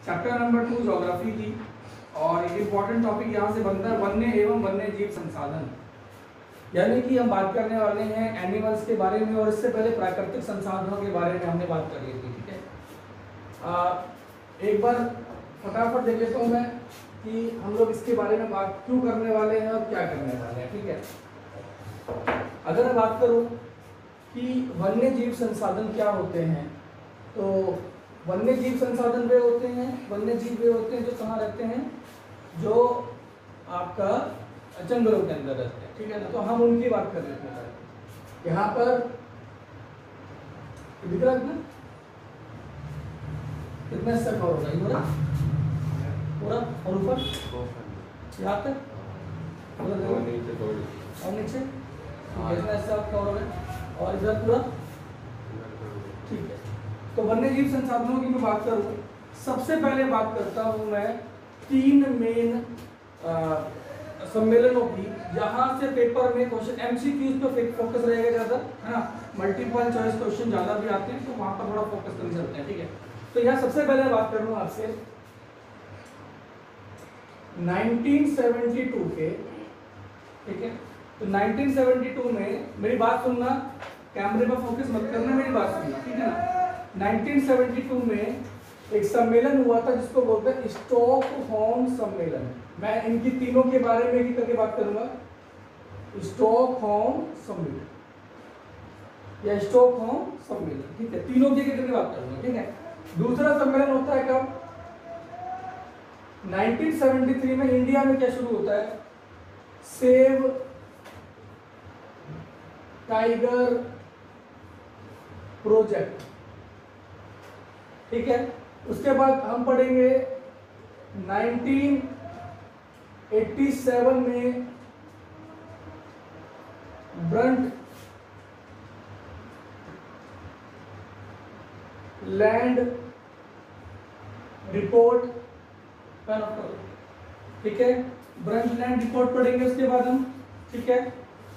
Chapter number 2 geography की। और एक इम्पॉर्टेंट टॉपिक यहाँ से बनता है वन्य एवं वन्य जीव संसाधन, यानी कि हम बात करने वाले हैं एनिमल्स के बारे में। और इससे पहले प्राकृतिक संसाधनों के बारे में हमने बात कर ली थी, ठीक है। एक बार फटाफट देख लेता हूँ मैं कि हम लोग इसके बारे में बात क्यों करने वाले हैं और क्या करने वाले हैं, ठीक है। अगर मैं बात करूँ कि वन्य जीव संसाधन क्या होते हैं, तो वन्य जीव संसाधन वे होते हैं, वन्य जीव वे होते हैं जो कहाँ रहते हैं, जो आपका जंगलों के अंदर रहते हैं, ठीक है ना। तो हम उनकी बात कर लेते हैं। यहाँ पर दिख रहा है कितना से कवर होगा, पूरा पूरा और ऊपर यहाँ तक और नीचे कितना हिस्सा कवर होगा और इधर पूरा, ठीक है। तो वन्य जीव संसाधनों की मैं बात करूँ, सबसे पहले बात करता हूँ मैं 3 मेन सम्मेलनों की, जहाँ से पेपर में क्वेश्चन एमसीक्यूज पे फोकस रहेगा ज़्यादा, है ना। मल्टीपल चॉइस क्वेश्चन ज़्यादा भी आते हैं तो वहाँ पर थोड़ा फोकस कर सकते हैं, ठीक है। तो यहाँ सबसे पहले बात कर लूँ आपसे 1972 के, ठीक है। तो 1972 में मेरी बात सुनना, कैमरे पर फोकस मत करना, मेरी बात सुनना, ठीक है ना। 1972 में एक सम्मेलन हुआ था जिसको बोलते हैं स्टॉकहोम सम्मेलन। मैं इनकी तीनों के बारे में एक करके बात करूंगा। स्टॉकहोम सम्मेलन या स्टॉकहोम सम्मेलन, ठीक है। तीनों की करके बात करूंगा, ठीक है। दूसरा सम्मेलन होता है कब, 1973 में इंडिया में क्या शुरू होता है, सेव टाइगर प्रोजेक्ट, ठीक है। उसके बाद हम पढ़ेंगे 1987 में ब्रंट लैंड रिपोर्ट, ठीक है। ब्रंट लैंड रिपोर्ट पढ़ेंगे उसके बाद हम, ठीक है।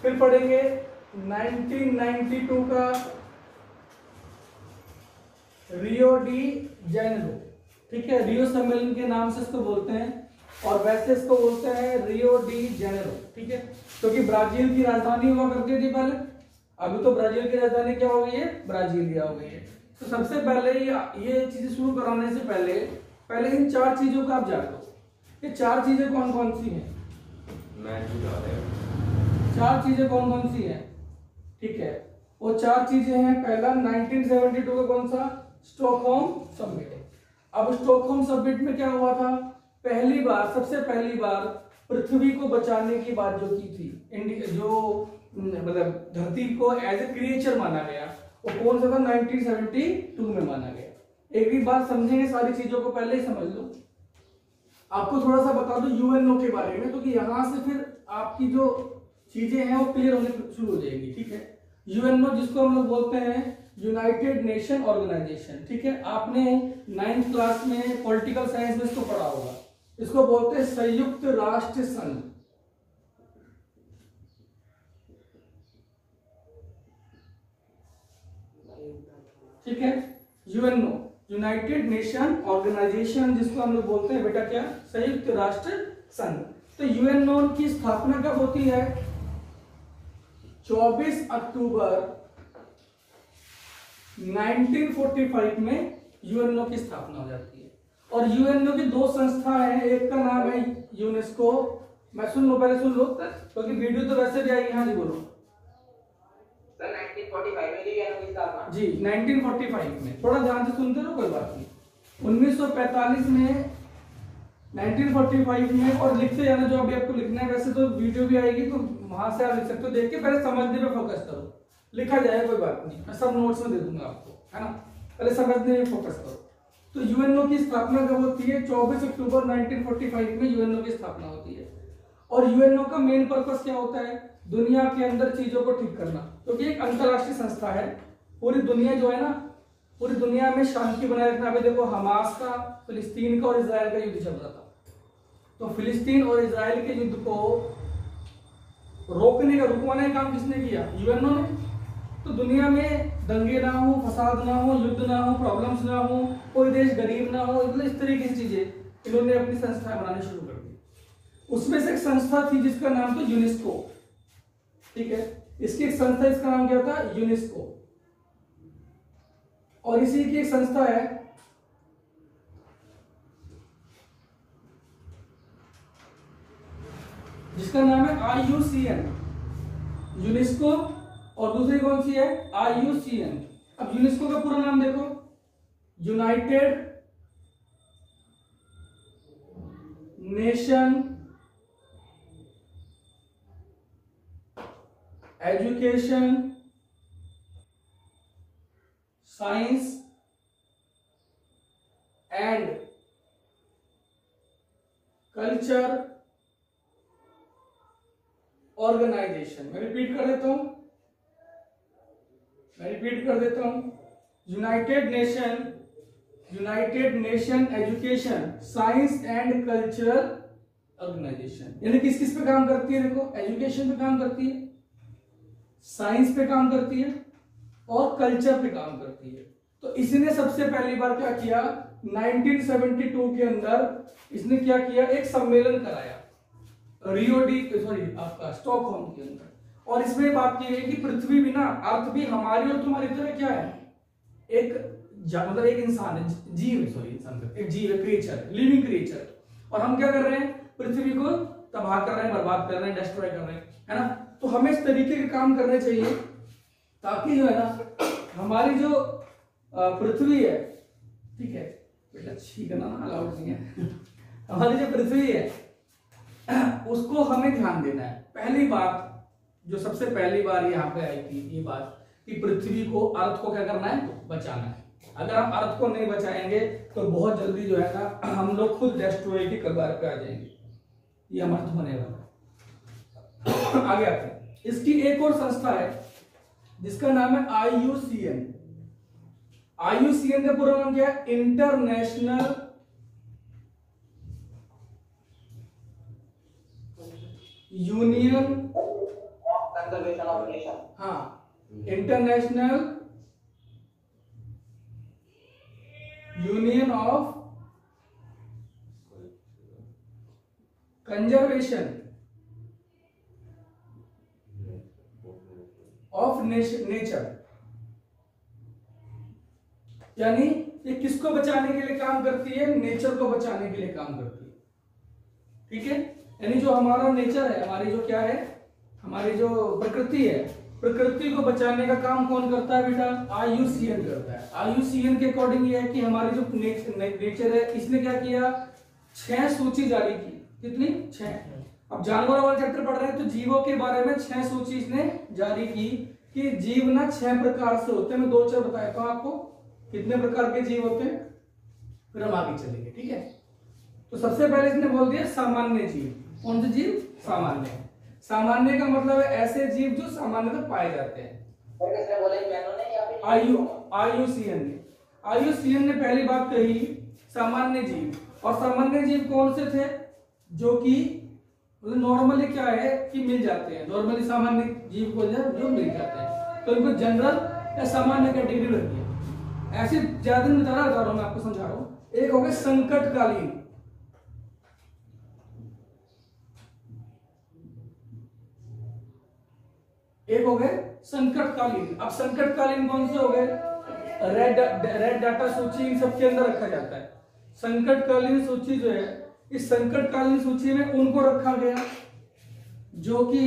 फिर पढ़ेंगे 1992 का रियो डी जेनेरो, ठीक है। रियो सम्मेलन के नाम से इसको बोलते हैं और वैसे इसको बोलते हैं रियो डी जेनेरो, ठीक है। क्योंकि ब्राजील की राजधानी हुआ करती थी पहले, अभी तो ब्राजील की राजधानी क्या हो गई है, ब्राजीलिया हो गई है। तो सबसे पहले ये चीजें शुरू कराने से पहले इन 4 चीजों का आप जान लो। ये 4 चीजें कौन कौन सी हैं, 4 चीजें कौन कौन सी हैं, ठीक है। वो 4 चीजें हैं। पहला 1972 का कौन सा, स्टॉकहोम समिट। अब स्टॉकहोम समिट में क्या हुआ था, सबसे पहली बार पृथ्वी को बचाने की बात जो की थी, जो मतलब धरती को एज ए क्रिएचर माना गया, वो कौन सा था, 1972 में माना गया। एक भी बात समझेंगे, सारी चीजों को पहले ही समझ लो। आपको थोड़ा सा बता दो यूएनओ के बारे में, क्योंकि यहां से फिर आपकी जो चीजें हैं वो क्लियर होने शुरू हो जाएगी, ठीक है। यूएनओ जिसको हम लोग बोलते हैं यूनाइटेड नेशन ऑर्गेनाइजेशन, ठीक है। आपने 9th क्लास में पॉलिटिकल साइंस में इसको पढ़ा होगा। इसको बोलते हैं संयुक्त राष्ट्र संघ, ठीक है। यूएनओ यूनाइटेड नेशन ऑर्गेनाइजेशन जिसको हम लोग बोलते हैं बेटा क्या, संयुक्त राष्ट्र संघ। तो यूएनओ की स्थापना कब होती है, 24 अक्टूबर 1945 में यूएनओ की स्थापना हो जाती है। और यूएनओ की 2 संस्था है, एक का नाम है यूनेस्को। मैं सुन लो, पहले सुन लो क्योंकि वीडियो तो वैसे भी आएगी। हाँ जी बोलो सर। 1945 में यूएनओ की स्थापना जी, 1945 में, थोड़ा ध्यान से सुनते रहो, कोई बात नहीं। 1945 में, 1945 में, और लिखते जाना जो अभी आपको लिखना है। वैसे तो वीडियो भी आएगी तो वहां से आप लिख सकते हो, देख के पहले समझने पे फोकस करो, लिखा जाए कोई बात नहीं, मैं सब नोट्स में दे दूंगा आपको, है ना। पहले समझने में फोकस करो। तो यूएनओ की स्थापना कब होती है, 24 अक्टूबर 1945 में यूएनओ की स्थापना होती है। और यूएनओ का मेन पर्पस क्या होता है, दुनिया के अंदर चीजों को ठीक करना, क्योंकि एक अंतरराष्ट्रीय संस्था है। पूरी दुनिया जो है ना, पूरी दुनिया में शांति बनाए रखना। अभी देखो हमास का, फिलिस्तीन का और इजराइल का युद्ध चल रहा था, तो फिलिस्तीन और इजराइल के युद्ध को रुकवाने का काम किसने किया, यूएनओ ने। तो दुनिया में दंगे ना हो, फसाद ना हो, युद्ध ना हो, प्रॉब्लम्स ना हो, कोई देश गरीब ना हो, मतलब इस तरीके की चीजें इन्होंने अपनी संस्थाएं बनानी शुरू कर दी। उसमें से एक संस्था थी जिसका नाम था यूनेस्को, ठीक है। इसकी एक संस्था, इसका नाम क्या था, यूनेस्को। और इसी की एक संस्था है जिसका नाम है IUCN, यूनेस्को। और दूसरी कौन सी है, IUCN। अब यूनेस्को का पूरा नाम देखो, United Nation Education Science and Culture Organisation. मैं रिपीट कर देता हूं, United Nation Education Science and Cultural Organisation. यानी किस किस पे काम करती है, देखो, एजुकेशन पे काम करती है, साइंस पे काम करती है और कल्चर पे काम करती है। तो इसने सबसे पहली बार क्या किया, 1972 के अंदर इसने क्या किया, एक सम्मेलन कराया आपका स्टॉकहोम के अंदर। और इसमें बात की गई कि पृथ्वी भी ना, अर्थ भी हमारी और तुम्हारी तरह क्या है, एक मतलब एक इंसान है, एक जीव है, क्रिएचर, लिविंग क्रिएचर। और हम क्या कर रहे हैं, पृथ्वी को तबाह कर रहे हैं, बर्बाद कर रहे हैं, डिस्ट्रॉय कर रहे हैं, है ना। तो हमें इस तरीके के काम करने चाहिए ताकि जो है ना हमारी जो पृथ्वी है, ठीक है बेटा, ठीक है ना, अलाउड नहीं है हमारी जो पृथ्वी है उसको हमें ध्यान देना है। पहली बात, जो सबसे पहली बार यहाँ पे आई थी ये बात कि पृथ्वी को, अर्थ को क्या करना है, बचाना है। अगर हम अर्थ को नहीं बचाएंगे तो बहुत जल्दी जो है ना हम लोग खुद डिस्ट्रॉय की कगार पे आ जाएंगे, ये हमारा अर्थ होने वाला है। आगे आते हैं, इसकी एक और संस्था है जिसका नाम है IUCN। IUCN का पूरा नाम क्या है, international union conservation of nation. हाँ, international union of conservation of nature. यानी ये किसको बचाने के लिए काम करती है, नेचर को बचाने के लिए काम करती है, ठीक है। यानी जो हमारा नेचर है, हमारी जो क्या है, हमारी जो प्रकृति है, प्रकृति को बचाने का काम कौन करता है बेटा, IUCN करता है। IUCN के अकॉर्डिंग ये है कि हमारी जो नेचर है, इसने क्या किया, 6 सूची जारी की। कितनी, 6। अब जानवरों वाला चैप्टर पढ़ रहे हैं तो जीवों के बारे में 6 सूची इसने जारी की कि जीव ना 6 प्रकार से होते हैं। मैं 2-4 बताया था आपको कितने प्रकार के जीव होते हैं, फिर हम आगे चलेंगे, ठीक है। तो सबसे पहले इसने बोल दिया सामान्य जीव। कौन से जीव, सामान्य। सामान्य का मतलब है ऐसे जीव जो सामान्यतः पाए जाते हैं। किसने बोला, मैंने ने या फिर IUCN ने, IUCN ने पहली बात कही सामान्य जीव। और सामान्य जीव कौन से थे, जो कि नॉर्मली क्या है कि मिल जाते हैं, नॉर्मली सामान्य जीव को जो मिल जाते हैं, तो इनको जनरल या सामान्य कैटेगरी रहती है। ऐसे ज्यादा नहीं बता रहा हूं, मैं आपको समझा रहा हूं। एक हो गया संकटकालीन, एक हो गए संकटकालीन। अब संकटकालीन कौन से हो गए, रेड डाटा सूची इन सबके अंदर रखा जाता है। संकटकालीन सूची जो है, इस संकटकालीन सूची में उनको रखा गया जो कि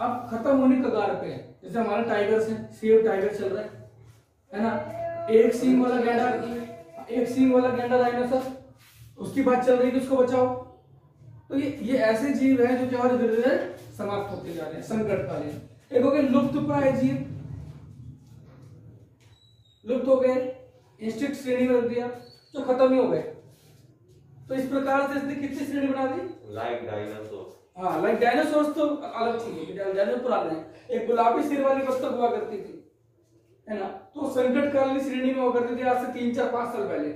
अब खत्म होने कगार पे है। जैसे हमारे टाइगर्स हैं, सेव टाइगर चल रहा है ना, एक सींग वाला गैंडा डायनासोर, उसकी बात चल रही है कि उसको बचाओ। तो ये ऐसे जीव हैं जो क्या धीरे धीरे समाप्त होते जा रहे हैं, संकटकालीन। एक हो गए लुप्तप्राय जीव, लुप्त हो गए, इंस्टिंक्ट श्रेणी में रख दिया, जो खत्म ही हो गए। तो इस प्रकार से इसने कितनी श्रेणी बना दी, लाइक डायनासोर। हाँ, लाइक डायनासोर्स तो अलग चीज है, डायनासोर पुराने हैं। एक गुलाबी सिर वाली बतख हुआ करती थी, है ना, तो संकटकालीन श्रेणी में हुआ करती थी आज से 3-4-5 साल पहले।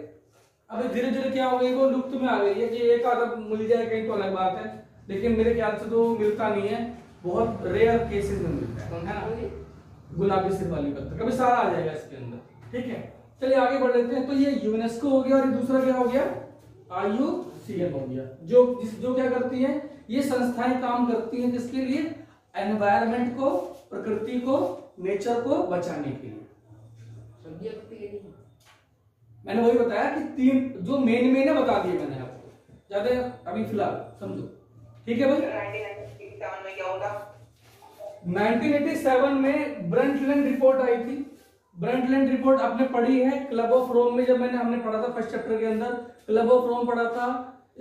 अब धीरे धीरे क्या हो गई, वो लुप्त में आ गई है। कि एक आधा मिल जाए कहीं तो अलग बात है, लेकिन मेरे ख्याल से तो मिलता नहीं है, बहुत रेयर केसेस में मिलता है ना। गुलाबी सिर वाली पत्थर, कभी सारा आ जाएगा इसके अंदर, ठीक है। चलिए आगे बढ़ लेते हैं। तो ये यूनेस्को हो गया और ये दूसरा क्या हो गया, IUCN हो गया। जो क्या करती है, ये संस्थाएं काम करती हैं जिसके लिए, एनवायरनमेंट को, प्रकृति को, नेचर को बचाने के लिए। मैंने वही बताया कि 3 जो मेन है बता दिए मैंने आपको, ज्यादा अभी फिलहाल समझो, ठीक है भाई। 1987 में क्या होता? 1987 में ब्रंटलैंड रिपोर्ट आई थी। ब्रंटलैंड रिपोर्ट आपने पढ़ी है क्लब ऑफ रोम में, जब हमने पढ़ा था फर्स्ट चैप्टर के अंदर, क्लब ऑफ रोम पढ़ा था,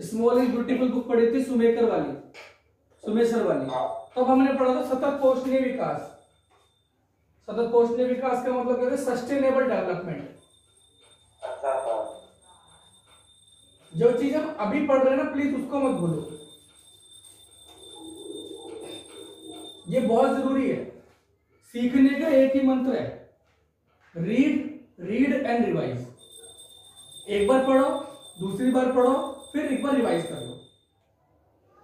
स्मॉल इज ब्यूटीफुल बुक पढ़ी थी सुमेकर वाली, सुमेसर वाली। तब हमने पढ़ा था सतत पोषणीय विकास। सतत पोषणीय विकास का मतलब क्या है, सस्टेनेबल डेवलपमेंट। जो चीज हम अभी पढ़ रहे हैं ना, प्लीज उसको मत भूलो, ये बहुत जरूरी है। सीखने का एक ही मंत्र है, रीड एंड रिवाइज। एक बार पढ़ो, दूसरी बार पढ़ो, फिर एक बार रिवाइज कर लो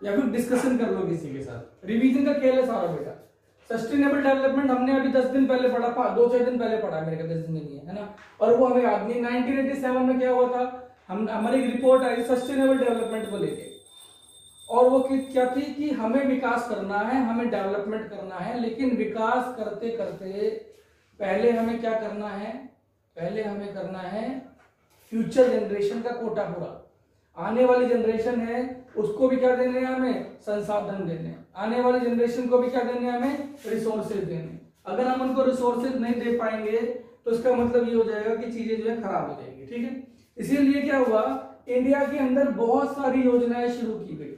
या फिर डिस्कशन कर लो किसी के साथ। रिवीजन का खेल है सारा बेटा। सस्टेनेबल डेवलपमेंट हमने अभी 10 दिन पहले पढ़ा, 2-4 दिन पहले पढ़ा, मेरे का 10 दिन नहीं है ना, और वो हमें याद नहीं। 1987 में क्या हुआ था, हमारी एक रिपोर्ट आई सस्टेनेबल डेवलपमेंट को लेके, और वो क्या थी कि हमें विकास करना है, हमें डेवलपमेंट करना है, लेकिन विकास करते करते पहले हमें क्या करना है, पहले हमें करना है फ्यूचर जनरेशन का कोटा पूरा। आने वाली जनरेशन है उसको भी क्या देने हैं हमें, संसाधन देने। आने वाली जनरेशन को भी क्या देने हैं हमें, रिसोर्सेज देने। अगर हम उनको रिसोर्सेज नहीं दे पाएंगे तो इसका मतलब ये हो जाएगा कि चीजें जो है खराब हो जाएंगी, ठीक है। इसीलिए क्या हुआ, इंडिया के अंदर बहुत सारी योजनाएं शुरू की गई।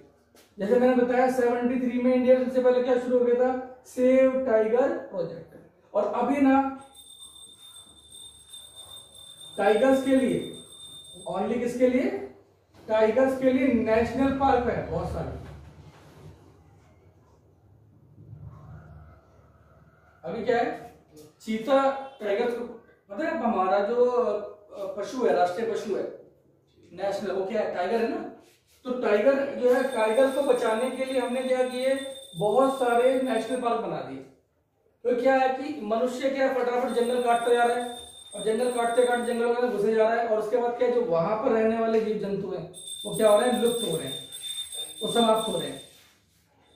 जैसे मैंने बताया 73 में इंडिया सबसे पहले क्या शुरू हो गया था, सेव टाइगर प्रोजेक्ट। और अभी ना टाइगर्स के लिए, ओनली किसके लिए, टाइगर्स के लिए नेशनल पार्क है बहुत सारे। अभी क्या है, चीता टाइगर मतलब हमारा जो पशु है, राष्ट्रीय पशु है नेशनल, वो क्या है, टाइगर है ना। तो टाइगर जो है, टाइगर को बचाने के लिए हमने क्या किए, बहुत सारे नेशनल पार्क बना दिए। तो क्या है कि मनुष्य क्या फटाफट जंगल काटता जा रहा है, और जंगल काटते काटते जंगलों के अंदर घुसे जा रहा है, और उसके बाद क्या, जो वहां पर रहने वाले जीव जंतु हैं वो क्या हो रहे हैं, लुप्त हो रहे हैं, वो समाप्त हो रहे हैं।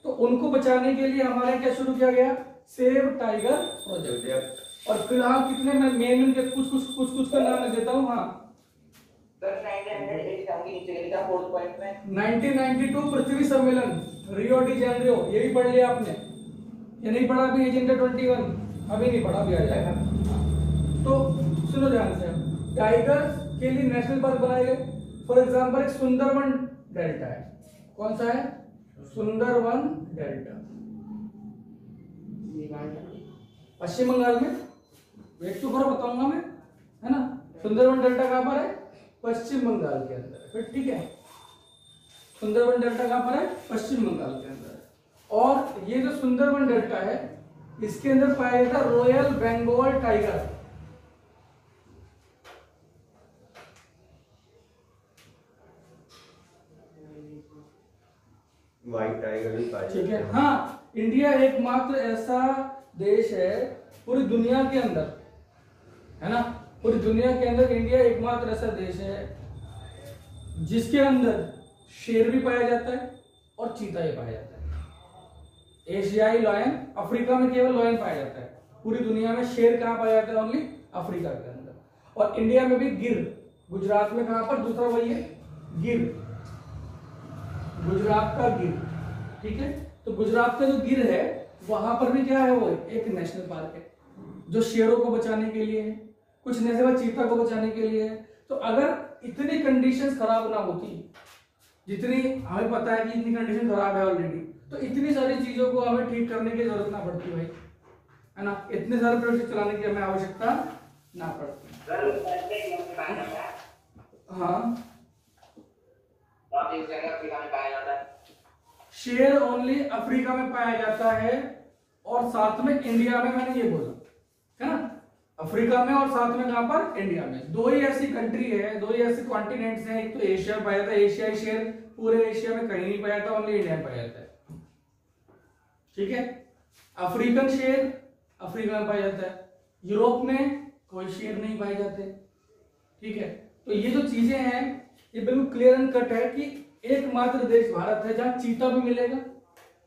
तो उनको बचाने के लिए हमारे क्या शुरू किया गया, सेव टाइगर प्रोजेक्ट। और फिलहाल कितने, मैं मेन कुछ का नाम मैं देता हूँ। हाँ, 1992 पृथ्वी सम्मेलन रियो डी जेनेरियो, ये भी पढ़ लिया आपने, ये नहीं पढ़ा अभी, एजेंडा 21 अभी नहीं पढ़ा, अभी आ जाएगा। तो सुनो ध्यान से, टाइगर्स के लिए नेशनल पार्क बनाए गए। फॉर एग्जांपल एक सुंदरवन डेल्टा है, कौन सा है, सुंदरवन डेल्टा, पश्चिम बंगाल में। वेट तो करो, बताऊंगा मैं, है ना। सुंदरवन डेल्टा कहां पर है, पश्चिम बंगाल के अंदर, फिर ठीक है। सुंदरवन डेल्टा कहां पर है, पश्चिम बंगाल के अंदर। और ये जो सुंदरवन डेल्टा है, इसके अंदर पाया जाता royal Bengal tiger. White tiger भी पाया, ठीक है। हाँ, इंडिया एकमात्र ऐसा देश है पूरी दुनिया के अंदर, है ना, पूरी दुनिया के अंदर इंडिया एकमात्र ऐसा देश है जिसके अंदर शेर भी पाया जाता है और चीता भी पाया जाता है। एशियाई लॉयन, अफ्रीका में केवल लॉयन पाया जाता है, पूरी दुनिया में शेर कहाँ पाया जाता है, ओनली अफ्रीका के अंदर। और इंडिया में भी गिर, गुजरात में कहां पर, दूसरा वही है गिर, गुजरात का गिर, ठीक है। तो गुजरात का जो गिर है वहां पर भी क्या है, वो एक नेशनल पार्क है जो शेरों को बचाने के लिए है, कुछ नेशनल चीता को बचाने के लिए है। तो अगर इतनी कंडीशंस खराब ना होती, जितनी हमें पता है कि इतनी कंडीशन खराब है ऑलरेडी, तो इतनी सारी चीजों को हमें ठीक करने की जरूरत ना पड़ती भाई, है ना। इतने सारे प्रोजेक्ट चलाने की हमें आवश्यकता ना पड़ती। हाँ, शेर ओनली अफ्रीका में पाया जाता है, और साथ में इंडिया में, मैंने ये बोला है ना, अफ्रीका में और साथ में कहां पर, इंडिया में। दो ही ऐसी कंट्री है, दो ही ऐसे कॉन्टिनेंट्स हैं, एक तो एशिया में पाया जाता है, एशियाई शेर पूरे एशिया में कहीं नहीं पाया जाता, ओनली इंडिया में पाया जाता है, ठीक है। अफ्रीकन शेर अफ्रीका में पाया जाता है, यूरोप में कोई शेर नहीं पाए जाते, ठीक है। तो ये जो चीजें हैं ये बिल्कुल क्लियर एंड कट है कि एकमात्र देश भारत है जहां चीता भी मिलेगा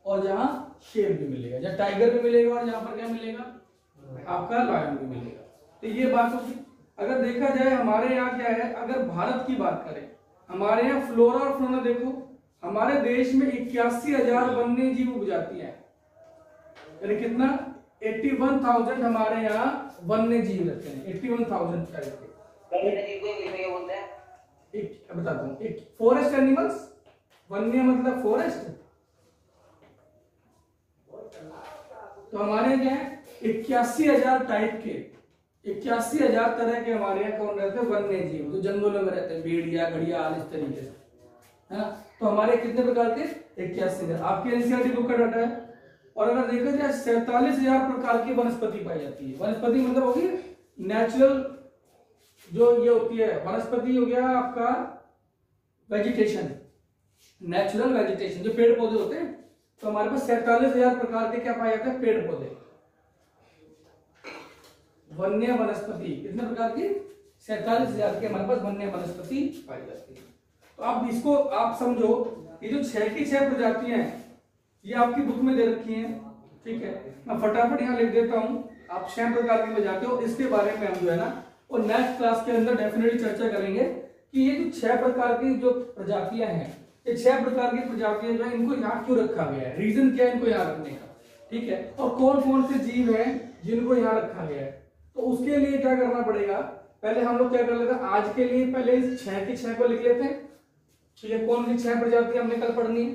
और जहां शेर भी मिलेगा, जहां टाइगर भी मिलेगा और जहां पर क्या मिलेगा, आपका लायन भी मिलेगा। तो ये बात होगी। अगर देखा जाए हमारे यहाँ क्या है, अगर भारत की बात करें, हमारे यहाँ फ्लोरा और फौना देखो, हमारे देश में 81,000 वन्य जीव उपजातियां हैं, यानी कितना, 81,000 हमारे यहाँ वन्य जीव रहते हैं, 81,000 टाइप के। एक बताता हूँ, एक फॉरेस्ट एनिमल्स, वन्य मतलब फॉरेस्ट, तो हमारे यहाँ क्या है 81,000 टाइप के, 81,000 तरह के हमारे यहाँ कौन रहते हैं, वन्य जीव जो जंगलों में रहते हैं, भेड़िया, घड़ियाल, इस तरीके से, है ना। तो हमारे कितने प्रकार के, 81,000 आपके एनसीईआरटी बुक का डाटा है। और अगर देखा जाए 47,000 प्रकार की वनस्पति पाई जाती है। वनस्पति मतलब होगी नेचुरल, जो ये होती है वनस्पति, हो गया आपका वेजिटेशन, नेचुरल वेजिटेशन, जो पेड़ पौधे होते हैं। तो हमारे पास 47,000 प्रकार के क्या पाए जाते हैं, पेड़ पौधे, वन्य वनस्पति। कितने प्रकार की, 47,000 के हमारे पास वन्य वनस्पति पाई जाती है। तो आप इसको आप समझो, ये जो 6 की 6 प्रजातियां हैं ये आपकी बुक में दे रखी हैं, ठीक है। मैं फटाफट यहाँ लिख देता हूँ, आप 6 प्रकार की प्रजाति हो, इसके बारे में हम जो है ना और नेक्स्ट क्लास के अंदर डेफिनेटली चर्चा करेंगे कि ये जो 6 प्रकार की जो प्रजातियां हैं, ये 6 प्रकार की प्रजातियां जो है इनको यहाँ क्यों रखा गया है, रीजन क्या है इनको यहाँ रखने का, ठीक है। और कौन कौन से जीव हैं जिनको यहाँ रखा गया है। तो उसके लिए क्या करना पड़ेगा, पहले हम लोग क्या कर लेते हैं, आज के लिए पहले इस 6 की 6 को लिख लेते हैं, ठीक है। कौन सी 6 प्रजातियां हमने कल पढ़नी है,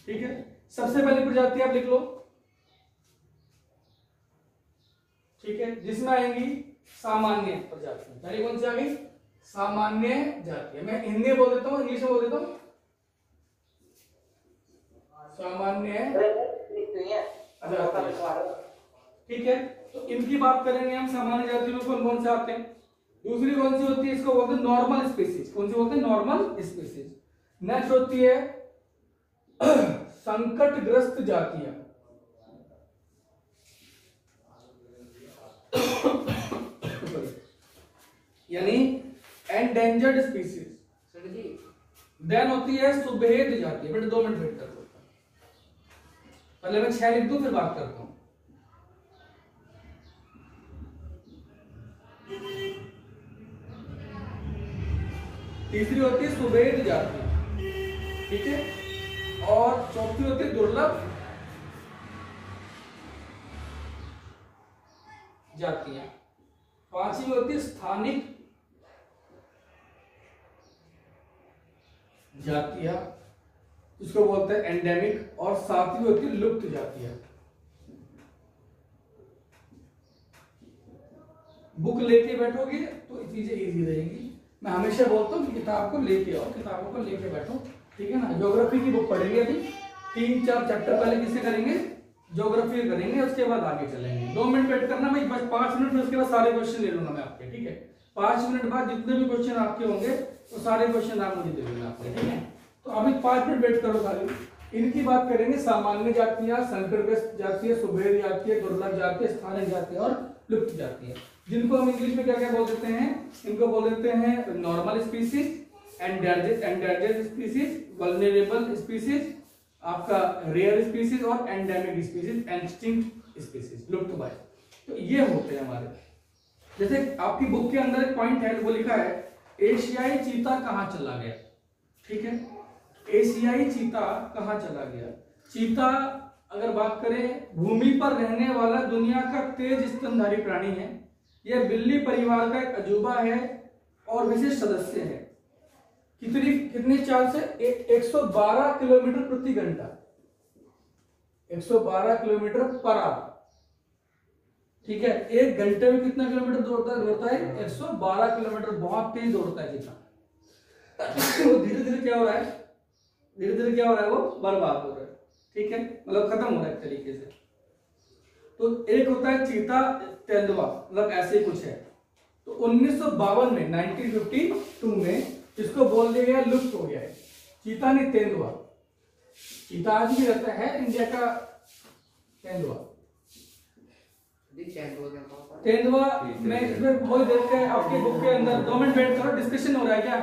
ठीक है। सबसे पहली प्रजाति आप लिख लो, ठीक है, जिसमें आएंगी सामान्य प्रजाति। पहले कौन सी आ गई, सामान्य जाति। मैं हिंदी में बोल देता हूँ, इंग्लिश में बोल देता हूँ, सामान्य, ठीक है। तो इनकी बात करेंगे हम, सामान्य जाति में कौन कौन से आते हैं। दूसरी कौन सी होती है, इसको बोलते हैं नॉर्मल स्पीसीज। कौन सी बोलते हैं, नॉर्मल स्पीसीज। नेक्स्ट होती है संकटग्रस्त जातियां, यानी एंडेंजर्ड स्पीसीज। देन होती है सुभेद जाति। बेटे 2 मिनट वेट कर लो, पहले मैं 6 लिख दूं फिर बात करता हूं। तीसरी होती है सुभेद जाति, ठीक है। और चौथी होती है दुर्लभ जातियां। 5वीं होती है स्थानिक जातियां, इसको बोलते हैं एंडेमिक। और 7वीं होती है लुप्त जातियां। बुक लेके बैठोगे तो चीजें इजी रहेगी। मैं हमेशा बोलता हूँ कि किताब को लेके आओ, किताबों को लेके बैठो, ठीक है ना। ज्योग्राफी की बुक पढ़ेंगे अभी, 3-4 चैप्टर पहले किससे करेंगे, ज्योग्राफी करेंगे, उसके बाद आगे चलेंगे। 2 मिनट वेट करना, मैं बस 5 मिनट में उसके बाद सारे क्वेश्चन ले लूंगा मैं आपके, ठीक है। 5 मिनट बाद जितने भी क्वेश्चन आपके होंगे वो सारे क्वेश्चन आप मुझे दे देना आपके, ठीक है। तो अभी 5 मिनट वेट करो खाली। इनकी बात करेंगे, सामान्य जातियां, संकटग्रस्त जातियां, सुभेद जातियां, दुर्लभ जातियां, स्थानिक जातियां और लुप्त जातियां, जिनको हम इंग्लिश में क्या क्या बोल देते हैं, इनको बोल देते हैं normal species, endangered species, vulnerable species, आपका रेयर स्पीसीज और एंडेमिक स्पीसीज, एक्सटिंक्ट स्पीसीज, लुप्त बाय। तो ये होते हैं हमारे। जैसे आपकी बुक के अंदर एक पॉइंट है, वो लिखा है एशियाई चीता कहां चला गया, ठीक है। एशियाई चीता कहां चला गया। चीता अगर बात करें, भूमि पर रहने वाला दुनिया का तेज स्तनधारी प्राणी है। यह बिल्ली परिवार का एक अजूबा है और विशेष सदस्य है। कितनी चाल से, 112 किलोमीटर प्रति घंटा, 112 किलोमीटर पर आवर, ठीक है। 1 घंटे में कितना किलोमीटर दौड़ता है, 112 किलोमीटर। बहुत तेज दौड़ता है चीता। तो धीरे धीरे क्या हो रहा है, धीरे धीरे क्या हो रहा है, वो बर्बाद हो रहा है, ठीक है, मतलब खत्म हो रहा है एक तरीके से। तो एक होता है चीता तेंदुआ, मतलब ऐसे कुछ है। तो 1952 में, 1952 में इसको बोल दिया गया लुप्त हो गया है, चीता नहीं तेंदुआ। चीता आज भी रहता है, इंडिया का तेंदुआ। 10वां मैं इसमें वही देख के आपके बुक के अंदर 2 मिनट वेट करो, डिस्कशन हो रहा है क्या?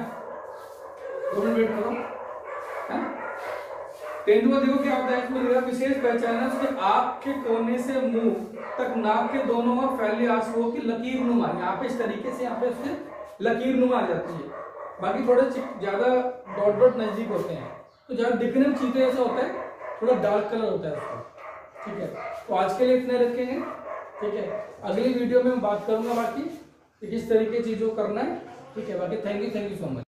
2 मिनट वेट करो। 10वां देखो क्या होता है इसमें लिखा विशेष पहचान है उसके आंख के कोने से मुंह तक नाक के दोनों ओर फैले आंसुओं की लकीर नुमा। यहाँ पे इस तरीके से यहाँ पे उसके लकीर नुमा आ जाती है। बाकी थोड़े ज्यादा डॉट डॉट नजदीक होते हैं, तो ज्यादा दिखने में चीते ऐसा होता है, थोड़ा डार्क कलर होता है उसका। ठीक है, तो आज के लिए इतने रखेंगे। ठीक है, अगली वीडियो में मैं बात करूंगा बाकी किस तरीके चीजों करना है। ठीक है, बाकी थैंक यू सो मच।